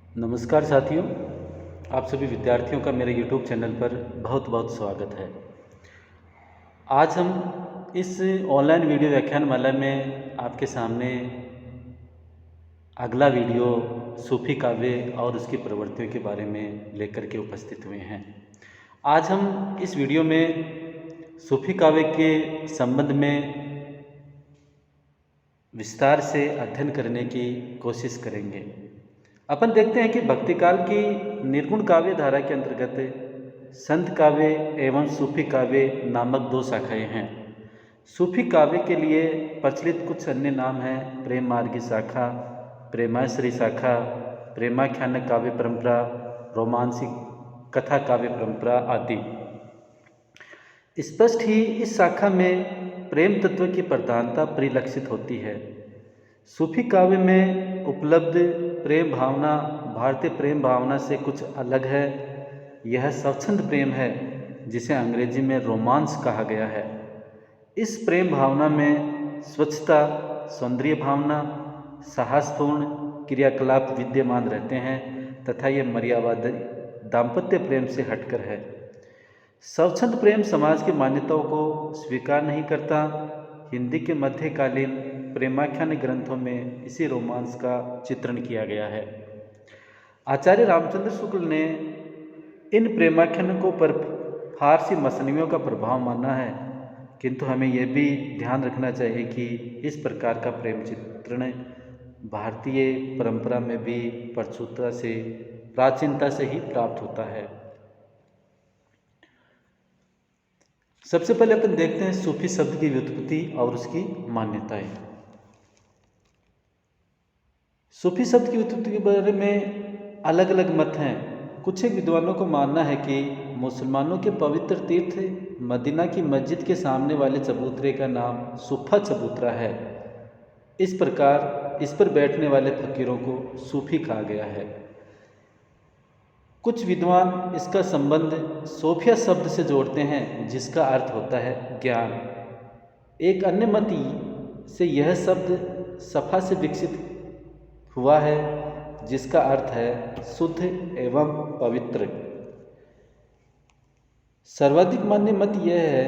नमस्कार साथियों, आप सभी विद्यार्थियों का मेरे YouTube चैनल पर बहुत बहुत स्वागत है। आज हम इस ऑनलाइन वीडियो व्याख्यानमाला में आपके सामने अगला वीडियो सूफी काव्य और उसकी प्रवृत्तियों के बारे में लेकर के उपस्थित हुए हैं। आज हम इस वीडियो में सूफी काव्य के संबंध में विस्तार से अध्ययन करने की कोशिश करेंगे। अपन देखते हैं कि भक्तिकाल की निर्गुण काव्य धारा के अंतर्गत संत काव्य एवं सूफी काव्य नामक दो शाखाएं हैं। सूफी काव्य के लिए प्रचलित कुछ अन्य नाम हैं: प्रेम मार्गी शाखा, प्रेमाश्रय शाखा, प्रेमाख्यान काव्य परंपरा, रोमांसिक कथा काव्य परंपरा आदि। स्पष्ट ही इस शाखा में प्रेम तत्व की प्रधानता परिलक्षित होती है। सूफी काव्य में उपलब्ध प्रेम भावना भारतीय प्रेम भावना से कुछ अलग है। यह स्वच्छंद प्रेम है जिसे अंग्रेजी में रोमांस कहा गया है। इस प्रेम भावना में स्वच्छता, सौंदर्य भावना, साहसपूर्ण क्रियाकलाप विद्यमान रहते हैं तथा यह मर्यादा दाम्पत्य प्रेम से हटकर है। स्वच्छंद प्रेम समाज की मान्यताओं को स्वीकार नहीं करता। हिंदी के मध्यकालीन प्रेमाख्यान ग्रंथों में इसी रोमांस का चित्रण किया गया है। आचार्य रामचंद्र शुक्ल ने इन प्रेमाख्यानों को पर फारसी मसनवियों का प्रभाव माना है, किंतु हमें यह भी ध्यान रखना चाहिए कि इस प्रकार का प्रेम चित्रण भारतीय परंपरा में भी प्रचुरता से प्राचीनता से ही प्राप्त होता है। सबसे पहले अपन देखते हैं सूफी शब्द की व्युत्पत्ति और उसकी मान्यताएं। सूफी शब्द की व्युत्पत्ति के बारे में अलग अलग मत हैं। कुछ एक विद्वानों को मानना है कि मुसलमानों के पवित्र तीर्थ मदीना की मस्जिद के सामने वाले चबूतरे का नाम सूफा चबूतरा है। इस प्रकार इस पर बैठने वाले फकीरों को सूफी कहा गया है। कुछ विद्वान इसका संबंध सोफिया शब्द से जोड़ते हैं जिसका अर्थ होता है ज्ञान। एक अन्य मत से यह शब्द सफा से विकसित हुआ है जिसका अर्थ है शुद्ध एवं पवित्र। सर्वाधिक मान्य मत यह है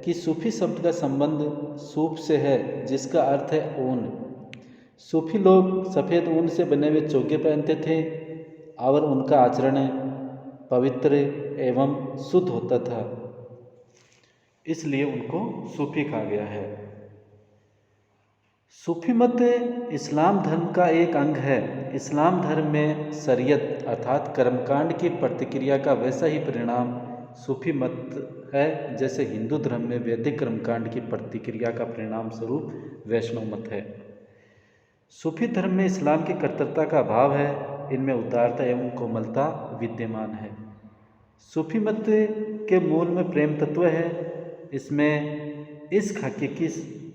कि सूफी शब्द का संबंध सूफ से है जिसका अर्थ है ऊन। सूफी लोग सफ़ेद ऊन से बने हुए चोगे पहनते थे और उनका आचरण पवित्र एवं शुद्ध होता था, इसलिए उनको सूफी कहा गया है। सूफी मत इस्लाम धर्म का एक अंग है। इस्लाम धर्म में शरीयत अर्थात कर्मकांड की प्रतिक्रिया का वैसा ही परिणाम सूफी मत है जैसे हिंदू धर्म में वैदिक कर्मकांड की प्रतिक्रिया का परिणाम स्वरूप वैष्णव मत है। सूफी धर्म में इस्लाम की कर्तृत्वता का अभाव है। इनमें उदारता एवं कोमलता विद्यमान है। सूफी मत के मूल में प्रेम तत्व है। इसमें इश्क हकीकी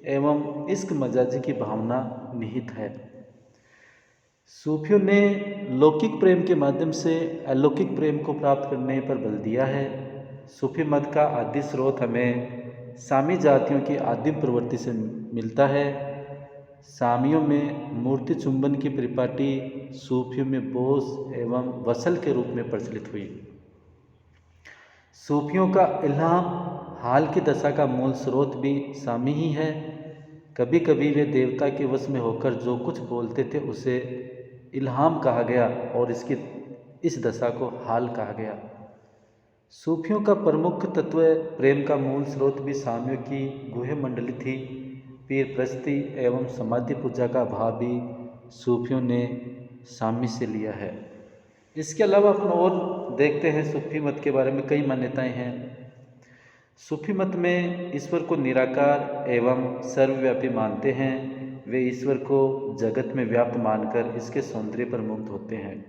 एवं इश्क मजाजी की भावना निहित है। सूफियों ने लौकिक प्रेम के माध्यम से अलौकिक प्रेम को प्राप्त करने पर बल दिया है। सूफी मत का आदि स्रोत हमें सामी जातियों की आदिम प्रवृत्ति से मिलता है। सामियों में मूर्ति चुंबन की परिपाटी सूफियों में बोझ एवं वसल के रूप में प्रचलित हुई। सूफियों का इल्हाम हाल की दशा का मूल स्रोत भी सामी ही है। कभी कभी वे देवता के वश में होकर जो कुछ बोलते थे उसे इल्हाम कहा गया और इस दशा को हाल कहा गया। सूफियों का प्रमुख तत्व प्रेम का मूल स्रोत भी सामियों की गुह्य मंडली थी। पीर प्रस्ती एवं समाधि पूजा का भाव भी सूफियों ने सामी से लिया है। इसके अलावा अपन और देखते हैं सूफी मत के बारे में कई मान्यताएं हैं। सूफी मत में ईश्वर को निराकार एवं सर्वव्यापी मानते हैं। वे ईश्वर को जगत में व्याप्त मानकर इसके सौंदर्य पर मुग्ध होते हैं।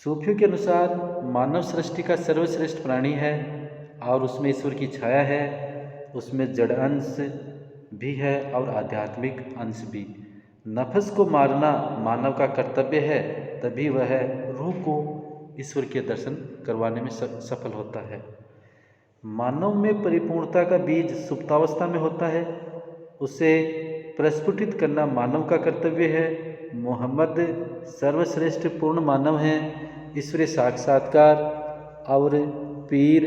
सूफियों के अनुसार मानव सृष्टि का सर्वश्रेष्ठ प्राणी है और उसमें ईश्वर की छाया है। उसमें जड़ अंश भी है और आध्यात्मिक अंश भी। नफस को मारना मानव का कर्तव्य है, तभी वह रूह को ईश्वर के दर्शन करवाने में सफल होता है। मानव में परिपूर्णता का बीज सुप्तावस्था में होता है। उसे प्रस्फुटित करना मानव का कर्तव्य है। मोहम्मद सर्वश्रेष्ठ पूर्ण मानव हैं, ईश्वरीय साक्षात्कार और पीर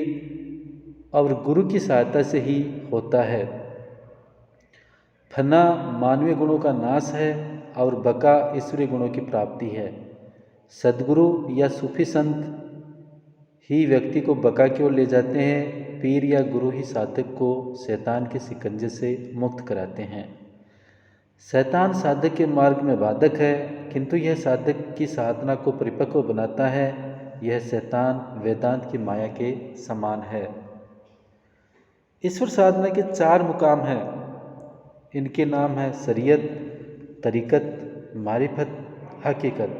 और गुरु की सहायता से ही होता है। फना मानवीय गुणों का नाश है और बका ईश्वरीय गुणों की प्राप्ति है। सद्गुरु या सूफी संत ही व्यक्ति को बका की ओर ले जाते हैं, पीर या गुरु ही साधक को शैतान के शिकंजे से मुक्त कराते हैं। शैतान साधक के मार्ग में बाधक है, किंतु यह साधक की साधना को परिपक्व बनाता है। यह शैतान वेदांत की माया के समान है। ईश्वर साधना के 4 मुकाम हैं। इनके नाम है शरीयत, तरीकत, मारिफत, हकीकत।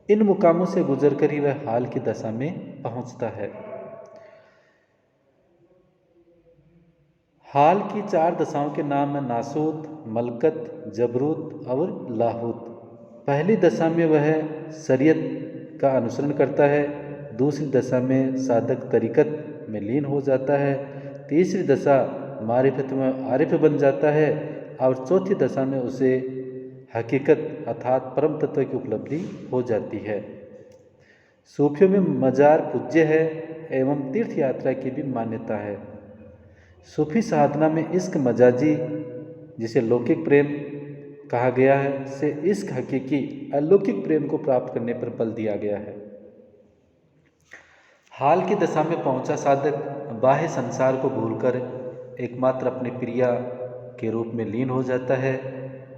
इन मुकामों से गुजरकर ही वह हाल की दशा में पहुंचता है। हाल की 4 दशाओं के नाम है नासूत, मलकत, जबरूत और लाहूत। पहली दशा में वह शरीयत का अनुसरण करता है। दूसरी दशा में साधक तरीकत में लीन हो जाता है। तीसरी दशा मारिफत में आरिफ बन जाता है और चौथी दशा में उसे हकीकत अर्थात परम तत्व की उपलब्धि हो जाती है। सूफियों में मजार पूज्य है एवं तीर्थ यात्रा की भी मान्यता है। सूफी साधना में इश्क मजाजी, जिसे लौकिक प्रेम कहा गया है, से इश्क हकीकी अलौकिक प्रेम को प्राप्त करने पर बल दिया गया है। हाल की दशा में पहुंचा साधक बाह्य संसार को भूलकर एकमात्र अपने प्रिया के रूप में लीन हो जाता है।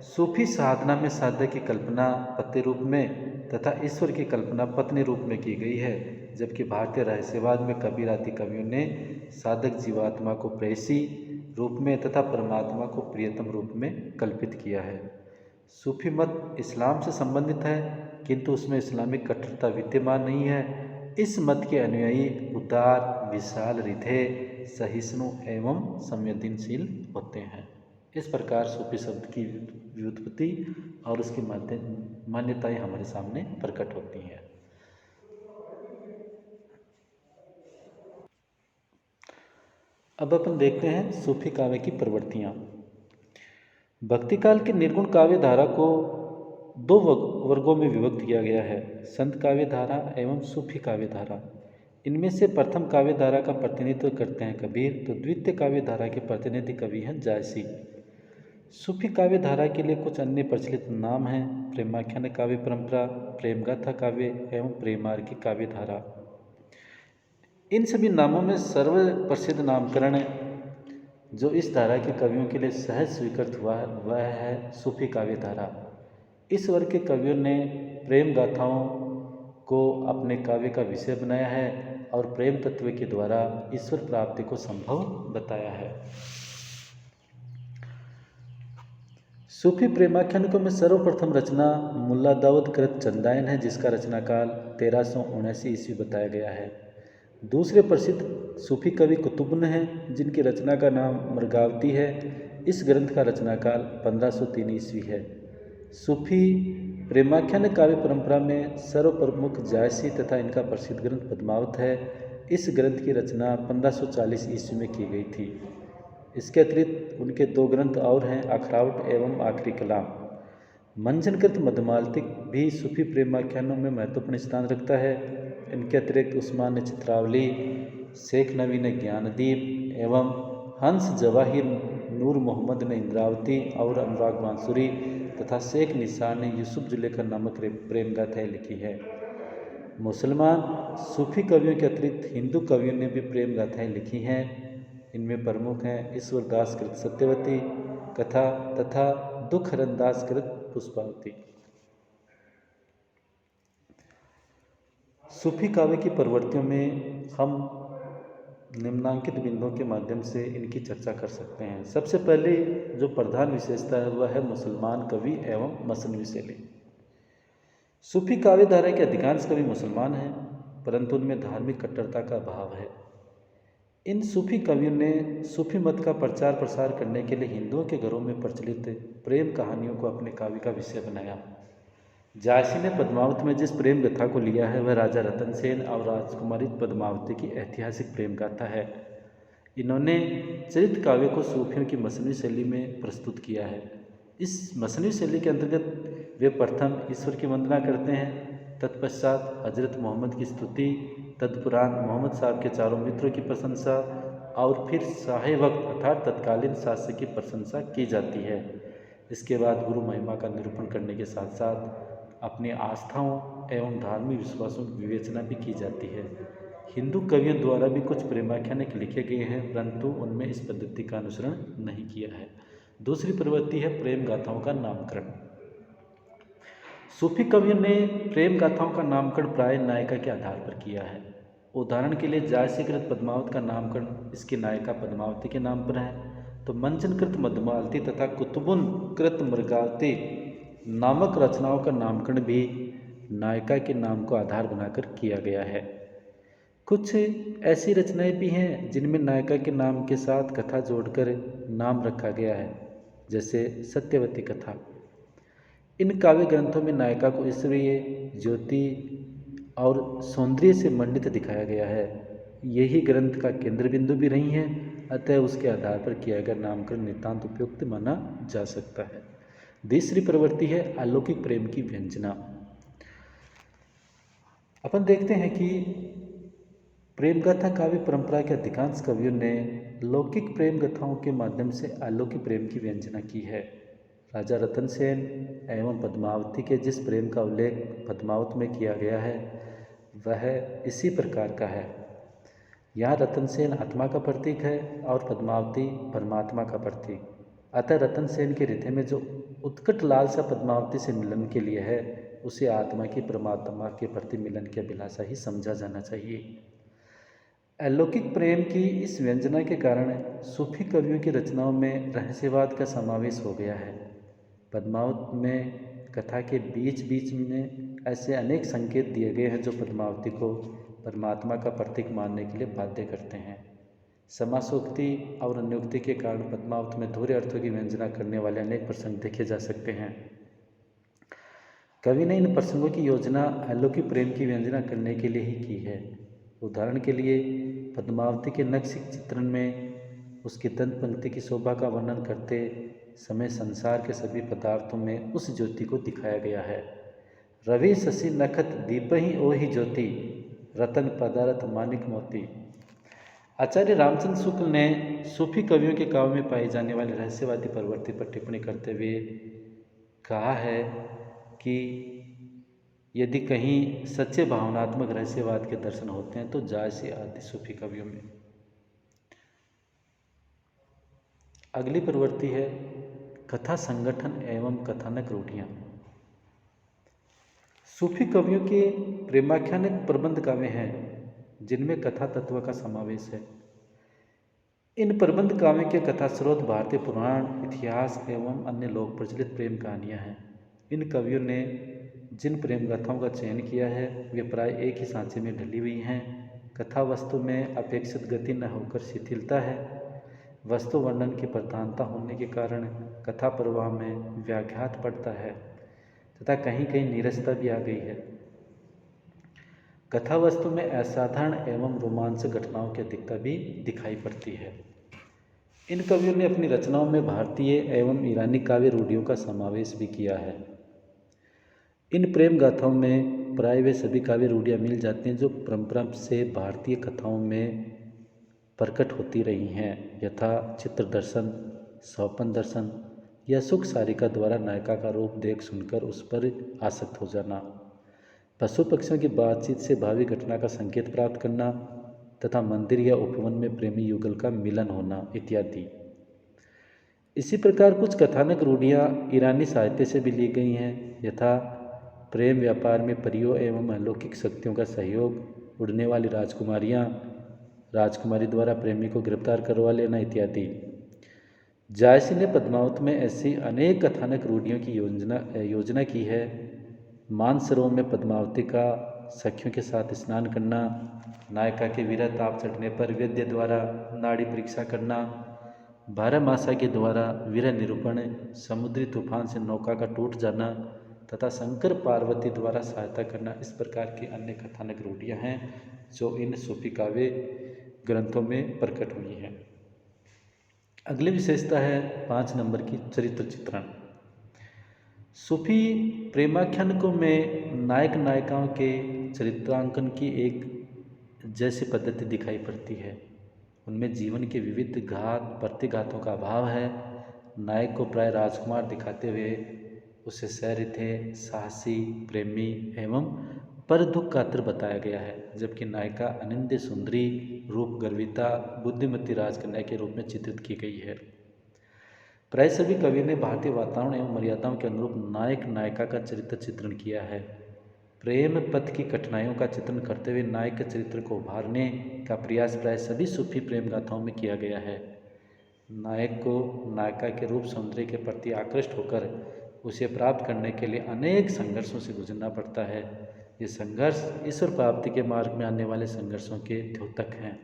सूफी साधना में साधक की कल्पना पति रूप में तथा ईश्वर की कल्पना पत्नी रूप में की गई है, जबकि भारतीय रहस्यवाद में कबीर आदि कवियों ने साधक जीवात्मा को प्रेयसी रूप में तथा परमात्मा को प्रियतम रूप में कल्पित किया है। सूफी मत इस्लाम से संबंधित है, किंतु उसमें इस्लामिक कट्टरता विद्यमान नहीं है। इस मत के अनुयायी उदार, विशाल हृदय, सहिष्णु एवं संवेदनशील होते हैं। इस प्रकार सूफी शब्द की व्युत्पत्ति और उसकी मान्यताएं हमारे सामने प्रकट होती हैं। अब अपन देखते हैं सूफी काव्य की प्रवृत्तियाँ। भक्ति काल के निर्गुण काव्य धारा को 2 वर्गों में विभक्त किया गया है, संत काव्य धारा एवं सूफी काव्य धारा। इनमें से प्रथम काव्य धारा का प्रतिनिधित्व करते हैं कबीर, तो द्वितीय काव्य धारा के प्रतिनिधि कवि हैं जायसी। सूफी काव्य धारा के लिए कुछ अन्य प्रचलित नाम हैं: प्रेमाख्यान काव्य परंपरा, प्रेमगाथा काव्य एवं प्रेमार्गी काव्य धारा। इन सभी नामों में सर्व प्रसिद्ध नामकरण जो इस धारा के कवियों के लिए सहज स्वीकृत हुआ है वह है सूफी काव्य धारा। इस वर्ग के कवियों ने प्रेम गाथाओं को अपने काव्य का विषय बनाया है और प्रेम तत्व के द्वारा ईश्वर प्राप्ति को संभव बताया है। सूफी प्रेमाख्यानिकों में सर्वप्रथम रचना मुल्ला दाऊद कृत चंदायन है, जिसका रचना काल 1379 ईस्वी बताया गया है। दूसरे प्रसिद्ध सूफी कवि कुतुबन हैं, जिनकी रचना का नाम मृगावती है। इस ग्रंथ का रचना काल 1503 ईस्वी है। सूफी प्रेमाख्यान काव्य परंपरा में सर्वप्रमुख जायसी तथा इनका प्रसिद्ध ग्रंथ पद्मावत है। इस ग्रंथ की रचना 1540 ईस्वी में की गई थी। इसके अतिरिक्त उनके 2 ग्रंथ और हैं, अखरावट एवं आखिरी कलाम। मंजनकृत मधुमालती भी सूफी प्रेमाख्यानों में महत्वपूर्ण स्थान रखता है। इनके अतिरिक्त उस्मान ने चित्रावली, शेख नबी ने ज्ञानदीप एवं हंस जवाहिर नूर मोहम्मद ने इंद्रावती और अनुराग बांसुरी तथा शेख निसार ने यूसुफ जुलेखा नामक प्रेम गाथाएँ लिखी है। मुसलमान सूफी कवियों के अतिरिक्त हिंदू कवियों ने भी प्रेम गाथाएँ लिखी हैं। इनमें प्रमुख हैं ईश्वरदास कृत सत्यवती कथा तथा दुखहरण दास कृत पुष्पावती। सूफी काव्य की प्रवृत्तियों में हम निम्नांकित बिंदुओं के माध्यम से इनकी चर्चा कर सकते हैं। सबसे पहले जो प्रधान विशेषता है वह है मुसलमान कवि एवं मसनवी शैली। सूफी काव्य धारा के अधिकांश कवि मुसलमान हैं, परंतु उनमें धार्मिक कट्टरता का अभाव है। इन सूफी कवियों ने सूफी मत का प्रचार प्रसार करने के लिए हिंदुओं के घरों में प्रचलित प्रेम कहानियों को अपने काव्य का विषय बनाया। जायसी ने पद्मावत में जिस प्रेम गाथा को लिया है वह राजा रतन सेन और राजकुमारी पद्मावती की ऐतिहासिक प्रेम गाथा है। इन्होंने चरित्र काव्य को सूफियों की मसनवी शैली में प्रस्तुत किया है। इस मसनवी शैली के अंतर्गत वे प्रथम ईश्वर की वंदना करते हैं, तत्पश्चात हजरत मोहम्मद की स्तुति, तदुपरांत मोहम्मद साहब के चारों मित्रों की प्रशंसा और फिर शाहे वक्त अर्थात तत्कालीन शासक की प्रशंसा की जाती है। इसके बाद गुरु महिमा का निरूपण करने के साथ साथ अपनी आस्थाओं एवं धार्मिक विश्वासों की विवेचना भी की जाती है। हिंदू कवियों द्वारा भी कुछ प्रेमाख्यान लिखे गए हैं, परंतु उनमें इस पद्धति का अनुसरण नहीं किया है। दूसरी प्रवृत्ति है प्रेम गाथाओं का नामकरण। सूफी कवियों ने प्रेम गाथाओं का नामकरण प्राय नायिका के आधार पर किया है। उदाहरण के लिए जायसीकृत पद्मावत का नामकरण इसकी नायिका पद्मावती के नाम पर है, तो मंजनकृत मधुमालती तथा कुतुबुन कृत मृगावती नामक रचनाओं का नामकरण भी नायिका के नाम को आधार बनाकर किया गया है। कुछ ऐसी रचनाएं भी हैं जिनमें नायिका के नाम के साथ कथा जोड़कर नाम रखा गया है, जैसे सत्यवती कथा। इन काव्य ग्रंथों में नायिका को ईश्वरीय ज्योति और सौंदर्य से मंडित दिखाया गया है। यही ग्रंथ का केंद्र बिंदु भी रही है, अतः उसके आधार पर किया गया नामकरण नितांत उपयुक्त माना जा सकता है। तीसरी प्रवृत्ति है अलौकिक प्रेम की व्यंजना। अपन देखते हैं कि प्रेम गाथा काव्य परंपरा के अधिकांश कवियों ने लौकिक प्रेम गाथाओं के माध्यम से अलौकिक प्रेम की व्यंजना की है। राजा रतन सेन एवं पद्मावती के जिस प्रेम का उल्लेख पद्मावत में किया गया है वह इसी प्रकार का है। यहाँ रतन सेन आत्मा का प्रतीक है और पद्मावती परमात्मा का प्रतीक। अतः रतन सेन के हृदय में जो उत्कट लालसा पद्मावती से मिलन के लिए है, उसे आत्मा की परमात्मा के प्रति मिलन की अभिलाषा ही समझा जाना चाहिए। अलौकिक प्रेम की इस व्यंजना के कारण सूफी कवियों की रचनाओं में रहस्यवाद का समावेश हो गया है। पद्मावत में कथा के बीच बीच में ऐसे अनेक संकेत दिए गए हैं जो पद्मावती को परमात्मा का प्रतीक मानने के लिए बाध्य करते हैं। समासोक्ति और अन्योक्ति के कारण पद्मावत में दोहरे अर्थों की व्यंजना करने वाले अनेक प्रसंग देखे जा सकते हैं। कवि ने इन प्रसंगों की योजना अलौकिक प्रेम की व्यंजना करने के लिए ही की है। उदाहरण के लिए पद्मावती के नक्शिक चित्रण में उसकी दंत पंक्ति की शोभा का वर्णन करते समय संसार के सभी पदार्थों में उस ज्योति को दिखाया गया है। रवि शशि नखत दीपहि ओहि ज्योति, रतन पदारथ मानिक मोती। आचार्य रामचंद्र शुक्ल ने सूफी कवियों के काव्य में पाई जाने वाली रहस्यवादी प्रवृत्ति पर टिप्पणी करते हुए कहा है कि यदि कहीं सच्चे भावनात्मक रहस्यवाद के दर्शन होते हैं तो जायसी आदि सूफी कवियों में। अगली प्रवृत्ति है कथा संगठन एवं कथानक रूढ़ियाँ। सूफी कवियों के प्रेमाख्यानिक प्रबंध काव्य हैं जिनमें कथा तत्व का समावेश है। इन प्रबंध काव्य के कथा स्रोत भारतीय पुराण, इतिहास एवं अन्य लोक प्रचलित प्रेम कहानियाँ हैं। इन कवियों ने जिन प्रेम गाथाओं का चयन किया है वे प्राय एक ही सांचे में ढली हुई हैं। कथा वस्तु में अपेक्षित गति न होकर शिथिलता है। वस्तु वर्णन की प्रधानता होने के कारण कथा प्रवाह में व्याघात पड़ता है तथा कहीं कहीं नीरसता भी आ गई है। कथा वस्तु में असाधारण एवं रोमांचक घटनाओं की अधिकता भी दिखाई पड़ती है। इन कवियों ने अपनी रचनाओं में भारतीय एवं ईरानी काव्य रूढ़ियों का समावेश भी किया है। इन प्रेम गाथाओं में प्राय वे सभी काव्य रूढ़ियाँ मिल जाती हैं जो परंपरा से भारतीय कथाओं में प्रकट होती रही हैं, यथा चित्र दर्शन, स्वप्न दर्शन या सुख सारिका द्वारा नायिका का रूप देख सुनकर उस पर आसक्त हो जाना, पशु पक्षियों की बातचीत से भावी घटना का संकेत प्राप्त करना तथा मंदिर या उपवन में प्रेमी युगल का मिलन होना इत्यादि। इसी प्रकार कुछ कथानक रूढ़ियाँ ईरानी साहित्य से भी ली गई हैं, यथा प्रेम व्यापार में परियों एवं अलौकिक शक्तियों का सहयोग, उड़ने वाली राजकुमारियाँ, राजकुमारी द्वारा प्रेमी को गिरफ्तार करवा लेना इत्यादि। जायसी ने पद्मावत में ऐसी अनेक कथानक रूढ़ियों की योजना की है। मानसरोवर में पद्मावती का सखियों के साथ स्नान करना, नायिका के विरह ताप चढ़ने पर वैद्य द्वारा नाड़ी परीक्षा करना, 12 मासा के द्वारा विरह निरूपण, समुद्री तूफान से नौका का टूट जाना तथा शंकर पार्वती द्वारा सहायता करना, इस प्रकार की अन्य कथानक रूढ़ियाँ हैं जो इन सूफी काव्य ग्रंथों में प्रकट हुई हैं। अगली विशेषता है 5 नंबर की चरित्र चित्रण। सूफी प्रेमाख्यानकों में नायक नायिकाओं के चरित्रांकन की एक जैसी पद्धति दिखाई पड़ती है। उनमें जीवन के विविध घात प्रतिघातों का अभाव है। नायक को प्राय राजकुमार दिखाते हुए उसे सैरथे, साहसी, प्रेमी एवं पर दुख कातर बताया गया है, जबकि नायिका अनिंद्य सुंदरी, रूप गर्विता, बुद्धिमती राजकन्या के रूप में चित्रित की गई है। प्राय सभी कवियों ने भारतीय वातावरण एवं मर्यादाओं के अनुरूप नायक नायिका का चरित्र चित्रण किया है। प्रेम पथ की कठिनाइयों का चित्रण करते हुए नायक के चरित्र को उभारने का प्रयास प्राय सभी सूफी प्रेम गाथाओं में किया गया है। नायक को नायिका के रूप सौंदर्य के प्रति आकृष्ट होकर उसे प्राप्त करने के लिए अनेक संघर्षों से गुजरना पड़ता है। ये संघर्ष ईश्वर प्राप्ति के मार्ग में आने वाले संघर्षों के द्योतक हैं।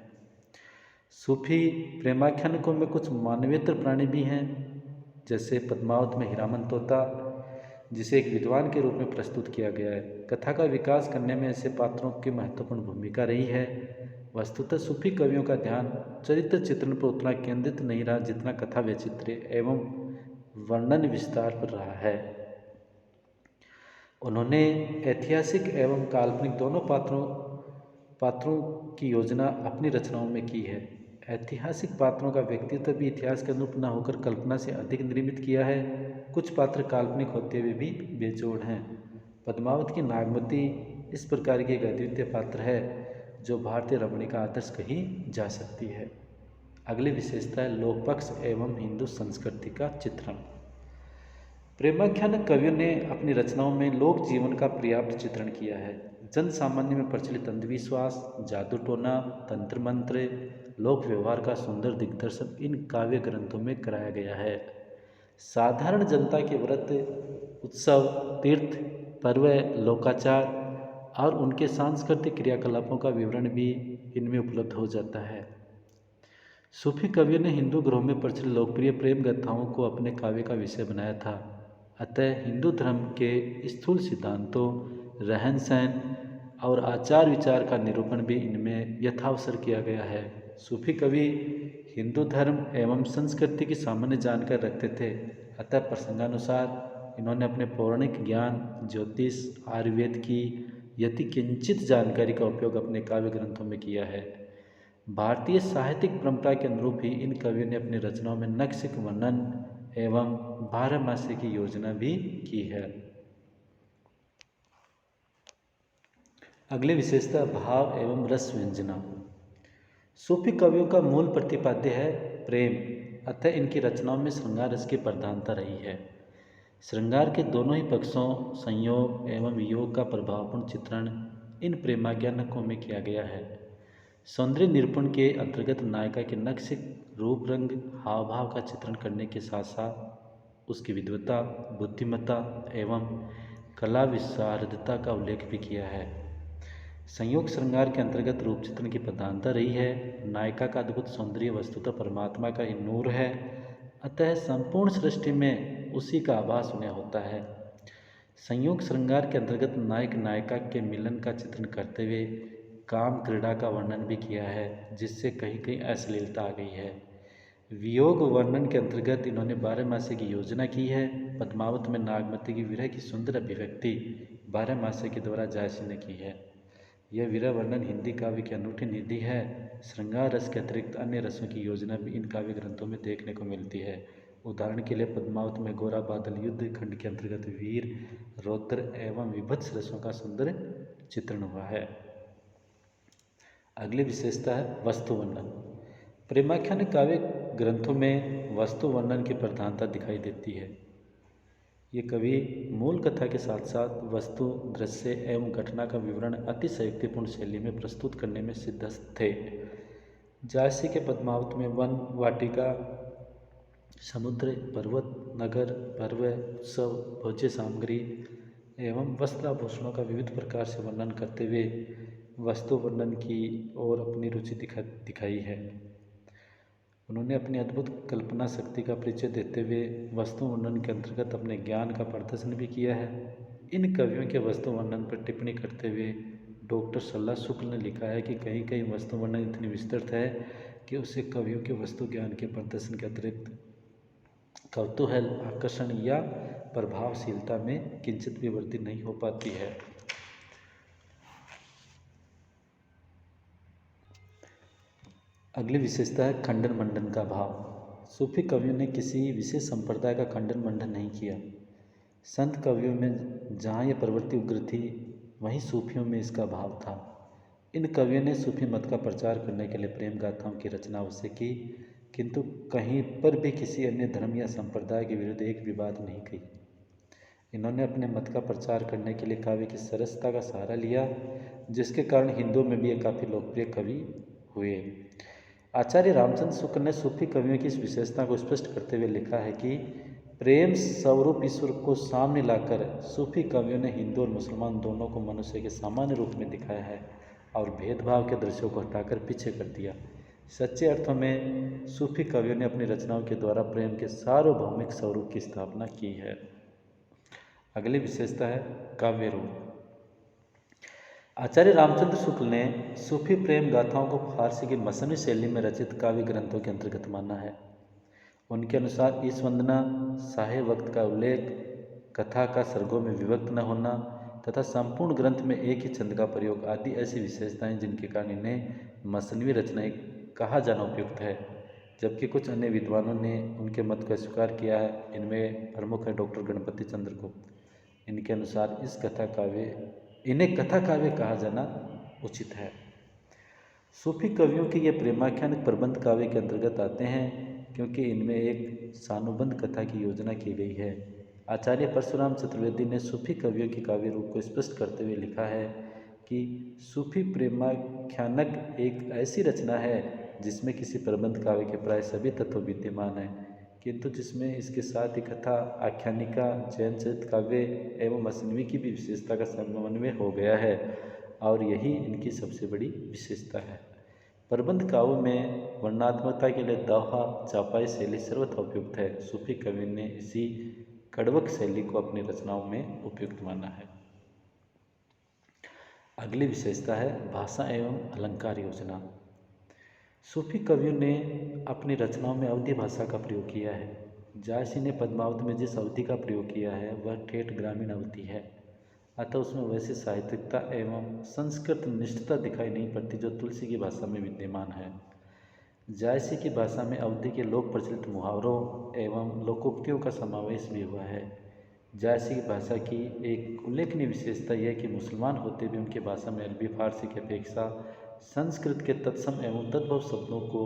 सूफी प्रेमाख्यानकों में कुछ मानवेतर प्राणी भी हैं, जैसे पद्मावत में हीरामन तोता, जिसे एक विद्वान के रूप में प्रस्तुत किया गया है। कथा का विकास करने में ऐसे पात्रों की महत्वपूर्ण भूमिका रही है। वस्तुतः सूफी कवियों का ध्यान चरित्र चित्रण पर उतना केंद्रित नहीं रहा जितना कथा वैचित्र्य एवं वर्णन विस्तार पर रहा है। उन्होंने ऐतिहासिक एवं काल्पनिक दोनों पात्रों की योजना अपनी रचनाओं में की है। ऐतिहासिक पात्रों का व्यक्तित्व भी इतिहास के अनुरूप न होकर कल्पना से अधिक निर्मित किया है। कुछ पात्र काल्पनिक होते हुए भी बेजोड़ हैं। पद्मावत की नागमती इस प्रकार की एक अद्वितीय पात्र है जो भारतीय रमणी का आदर्श कही जा सकती है। अगली विशेषता है लोक पक्ष एवं हिंदू संस्कृति का चित्रण। प्रेमाख्यान कवियों ने अपनी रचनाओं में लोक जीवन का पर्याप्त चित्रण किया है। जन सामान्य में प्रचलित अंधविश्वास, जादू टोना, तंत्र मंत्र, लोक व्यवहार का सुंदर दिग्दर्शन इन काव्य ग्रंथों में कराया गया है। साधारण जनता के व्रत, उत्सव, तीर्थ, पर्व, लोकाचार और उनके सांस्कृतिक क्रियाकलापों का विवरण भी इनमें उपलब्ध हो जाता है। सूफी कवियों ने हिंदू ग्रहों में प्रचलित लोकप्रिय प्रेम गाथाओं को अपने काव्य का विषय बनाया था। अतः हिंदू धर्म के स्थूल सिद्धांतों, रहन सहन और आचार विचार का निरूपण भी इनमें यथावसर किया गया है। सूफी कवि हिंदू धर्म एवं संस्कृति की सामान्य जानकारी रखते थे, अतः प्रसंगानुसार इन्होंने अपने पौराणिक ज्ञान, ज्योतिष, आयुर्वेद की यति किंचित जानकारी का उपयोग अपने काव्य ग्रंथों में किया है। भारतीय साहित्यिक परंपरा के अनुरूप ही इन कवियों ने अपनी रचनाओं में नक्शिक वर्णन एवं 12 मासे की योजना भी की है। अगली विशेषता भाव एवं रस व्यंजना। सूफी कवियों का मूल प्रतिपाद्य है प्रेम, अतः इनकी रचनाओं में श्रृंगार रस की प्रधानता रही है। श्रृंगार के दोनों ही पक्षों, संयोग एवं वियोग का प्रभावपूर्ण चित्रण इन प्रेमाख्यानकों में किया गया है। सौंदर्य निरूपण के अंतर्गत नायिका के नक्शिक रूप, रंग, हाव भाव का चित्रण करने के साथ साथ उसकी विद्वता, बुद्धिमत्ता एवं कला विशारदता का उल्लेख भी किया है। संयोग श्रृंगार के अंतर्गत रूप चित्रण की प्रधानता रही है। नायिका का अद्भुत सौंदर्य वस्तुतः परमात्मा का ही नूर है, अतः संपूर्ण सृष्टि में उसी का आभास उन्हें होता है। संयोग श्रृंगार के अंतर्गत नायक नायिका के मिलन का चित्रण करते हुए काम क्रीड़ा का वर्णन भी किया है, जिससे कहीं कहीं अश्लीलता आ गई है। वियोग वर्णन के अंतर्गत इन्होंने 12 मासे की योजना की है। पद्मावत में नागमती की विरह की सुंदर अभिव्यक्ति 12 मासे के द्वारा जायसी ने की है। यह विरह वर्णन हिंदी काव्य की अनूठी निधि है। श्रृंगार रस के अतिरिक्त अन्य रसों की योजना भी इन काव्य ग्रंथों में देखने को मिलती है। उदाहरण के लिए पद्मावत में गोरा बादल युद्ध खंड के अंतर्गत वीर, रौद्र एवं विभत्स रसों का सुंदर चित्रण हुआ है। अगली विशेषता है वस्तु वर्णन। प्रेमाख्यान काव्य ग्रंथों में वस्तु वर्णन की प्रधानता दिखाई देती है। ये कवि मूल कथा के साथ साथ वस्तु, दृश्य एवं घटना का विवरण अतिशयोक्तिपूर्ण शैली में प्रस्तुत करने में सिद्धहस्त थे। जायसी के पद्मावत में वन, वाटिका, समुद्र, पर्वत, नगर, पर्व, उत्सव, भोज्य सामग्री एवं वस्त्राभूषणों का विविध प्रकार से वर्णन करते हुए वस्तु वर्णन की ओर अपनी रुचि दिखाई है। उन्होंने अपनी अद्भुत कल्पना शक्ति का परिचय देते हुए वस्तु वर्णन के अंतर्गत अपने ज्ञान का प्रदर्शन भी किया है। इन कवियों के वस्तु वर्णन पर टिप्पणी करते हुए डॉक्टर सल्ला शुक्ल ने लिखा है कि कहीं कहीं वस्तु वर्णन इतनी विस्तृत है कि उसे कवियों के वस्तु ज्ञान के प्रदर्शन के अतिरिक्त कौतूहल, आकर्षण या प्रभावशीलता में किंचित भी वृद्धि नहीं हो पाती है। अगली विशेषता है खंडन मंडन का भाव। सूफी कवियों ने किसी विशेष संप्रदाय का खंडन मंडन नहीं किया। संत कवियों में जहाँ यह प्रवृत्ति उग्र थी, वहीं सूफियों में इसका भाव था। इन कवियों ने सूफी मत का प्रचार करने के लिए प्रेम गाथाओं की रचना अवश्य की, किंतु कहीं पर भी किसी अन्य धर्म या संप्रदाय के विरुद्ध एक भी बात नहीं कही। इन्होंने अपने मत का प्रचार करने के लिए काव्य की सरसता का सहारा लिया, जिसके कारण हिंदुओं में भी ये काफ़ी लोकप्रिय कवि हुए। आचार्य रामचंद्र शुक्ल ने सूफी कवियों की इस विशेषता को स्पष्ट करते हुए लिखा है कि प्रेम स्वरूप ईश्वर को सामने लाकर सूफी कवियों ने हिंदू और मुसलमान दोनों को मनुष्य के सामान्य रूप में दिखाया है और भेदभाव के दृश्यों को हटाकर पीछे कर दिया। सच्चे अर्थों में सूफी कवियों ने अपनी रचनाओं के द्वारा प्रेम के सार्वभौमिक स्वरूप की स्थापना की है। अगली विशेषता है काव्य रूप। आचार्य रामचंद्र शुक्ल ने सूफी प्रेम गाथाओं को फारसी की मसनवी शैली में रचित काव्य ग्रंथों के अंतर्गत माना है। उनके अनुसार ईश वंदना, साहे वक्त का उल्लेख, कथा का सर्गों में विभक्त न होना तथा संपूर्ण ग्रंथ में एक ही छंद का प्रयोग आदि ऐसी विशेषताएं जिनके कारण इन्हें मसनवी रचनाएं कहा जाना उपयुक्त है, जबकि कुछ अन्य विद्वानों ने उनके मत को स्वीकार किया है। इनमें प्रमुख है डॉक्टर गणपति चंद्र गुप्त। इनके अनुसार इन्हें कथा काव्य कहा जाना उचित है। सूफी कवियों के ये प्रेमाख्यान प्रबंध काव्य के अंतर्गत आते हैं, क्योंकि इनमें एक सानुबंध कथा की योजना की गई है। आचार्य परशुराम चतुर्वेदी ने सूफी कवियों के काव्य रूप को स्पष्ट करते हुए लिखा है कि सूफी प्रेमाख्यानक एक ऐसी रचना है जिसमें किसी प्रबंध काव्य के प्राय सभी तत्व विद्यमान हैं, किंतु जिसमें इसके साथ ही कथा, आख्यानिका, जैन चरित काव्य एवं मसनवी की भी विशेषता का समन्वय हो गया है और यही इनकी सबसे बड़ी विशेषता है। प्रबंध काव्य में वर्णनात्मकता के लिए दोहा, चापाई शैली सर्वथा उपयुक्त है। सूफी कवि ने इसी कड़वक शैली को अपनी रचनाओं में उपयुक्त माना है। अगली विशेषता है भाषा एवं अलंकार योजना। सूफी कवियों ने अपनी रचनाओं में अवधी भाषा का प्रयोग किया है। जायसी ने पद्मावत में जिस अवधि का प्रयोग किया है वह ठेठ ग्रामीण अवधि है, अतः उसमें वैसी साहित्यिकता एवं संस्कृत निष्ठता दिखाई नहीं पड़ती जो तुलसी की भाषा में विद्यमान है। जायसी की भाषा में अवधि के लोक प्रचलित मुहावरों एवं लोकोक्तियों का समावेश भी हुआ है। जायसी की भाषा की एक उल्लेखनीय विशेषता यह कि मुसलमान होते भी उनकी भाषा में अरबी फारसी की अपेक्षा संस्कृत के तत्सम एवं तद्भव शब्दों को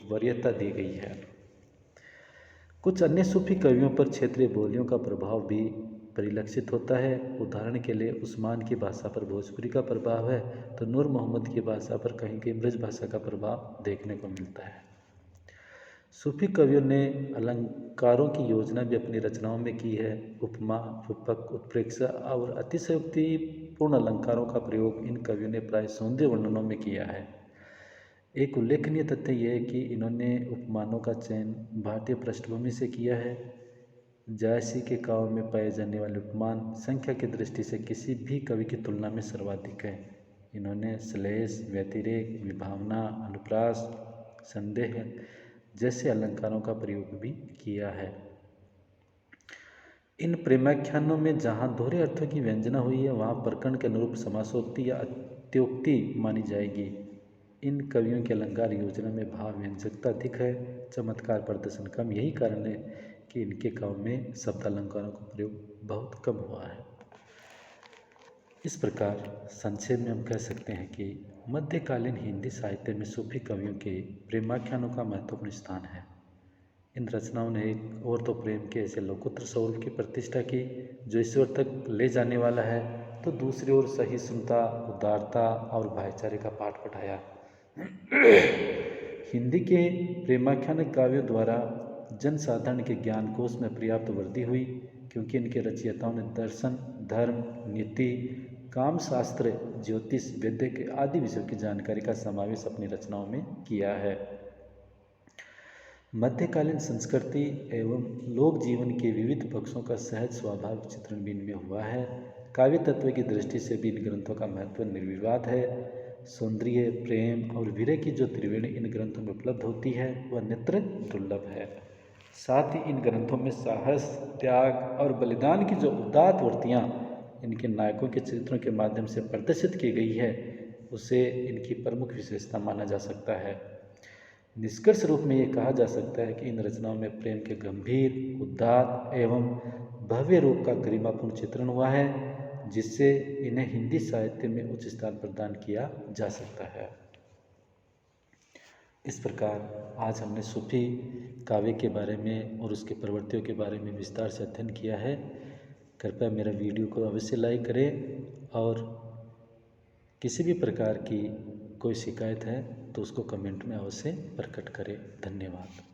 वरीयता दी गई है। कुछ अन्य सूफी कवियों पर क्षेत्रीय बोलियों का प्रभाव भी परिलक्षित होता है। उदाहरण के लिए उस्मान की भाषा पर भोजपुरी का प्रभाव है, तो नूर मोहम्मद की भाषा पर कहीं कहीं ब्रज भाषा का प्रभाव देखने को मिलता है। सूफी कवियों ने अलंकारों की योजना भी अपनी रचनाओं में की है। उपमा, रूपक, उत्प्रेक्षा और अतिशयोक्तिपूर्ण अलंकारों का प्रयोग इन कवियों ने प्राय सौंदर्य वर्णनों में किया है। एक उल्लेखनीय तथ्य यह है कि इन्होंने उपमानों का चयन भारतीय पृष्ठभूमि से किया है। जायसी के काव्य में पाए जाने वाले उपमान संख्या की दृष्टि से किसी भी कवि की तुलना में सर्वाधिक है। इन्होंने श्लेष, व्यतिरेक, विभावना, अनुप्रास, संदेह जैसे अलंकारों का प्रयोग भी किया है। इन प्रेमाख्यानों में जहाँ दोहरे अर्थों की व्यंजना हुई है वहाँ प्रकरण के अनुरूप समासोक्ति या अत्योक्ति मानी जाएगी। इन कवियों की अलंकार योजना में भाव व्यंजकता अधिक है, चमत्कार प्रदर्शन कम। यही कारण है कि इनके काव्य में शब्द अलंकारों का प्रयोग बहुत कम हुआ है। इस प्रकार संक्षेप में हम कह सकते हैं कि मध्यकालीन हिंदी साहित्य में सूफी कवियों के प्रेमाख्यानों का महत्वपूर्ण स्थान है। इन रचनाओं ने एक ओर तो प्रेम के ऐसे लोकोत्तर स्वरूप की प्रतिष्ठा की जो ईश्वर तक ले जाने वाला है, तो दूसरी ओर सहिष्णुता, उदारता और भाईचारे का पाठ पढ़ाया। हिंदी के प्रेमाख्यान काव्यों द्वारा जनसाधारण के ज्ञान कोश में पर्याप्त वृद्धि हुई, क्योंकि इनके रचयिताओं ने दर्शन, धर्म, नीति, काम शास्त्र, ज्योतिष, वैद्य आदि विषयों की जानकारी का समावेश अपनी रचनाओं में किया है। मध्यकालीन संस्कृति एवं लोक जीवन के विविध पक्षों का सहज स्वाभाविक चित्रण भी इनमें हुआ है। काव्य तत्व की दृष्टि से भी इन ग्रंथों का महत्व निर्विवाद है। सौंदर्य, प्रेम और वीर्य की जो त्रिवेणी इन ग्रंथों में उपलब्ध होती है वह नित्र दुर्लभ है। साथ ही इन ग्रंथों में साहस, त्याग और बलिदान की जो उदात्त वृत्तियाँ इनके नायकों के चरित्रों के माध्यम से प्रदर्शित की गई है, उसे इनकी प्रमुख विशेषता माना जा सकता है। निष्कर्ष रूप में ये कहा जा सकता है कि इन रचनाओं में प्रेम के गंभीर, उदात्त एवं भव्य रूप का गरिमापूर्ण चित्रण हुआ है, जिससे इन्हें हिंदी साहित्य में उच्च स्थान प्रदान किया जा सकता है। इस प्रकार आज हमने सूफी काव्य के बारे में और उसके प्रवृत्तियों के बारे में विस्तार से अध्ययन किया है। कृपया मेरा वीडियो को अवश्य लाइक करें और किसी भी प्रकार की कोई शिकायत है तो उसको कमेंट में अवश्य प्रकट करें। धन्यवाद।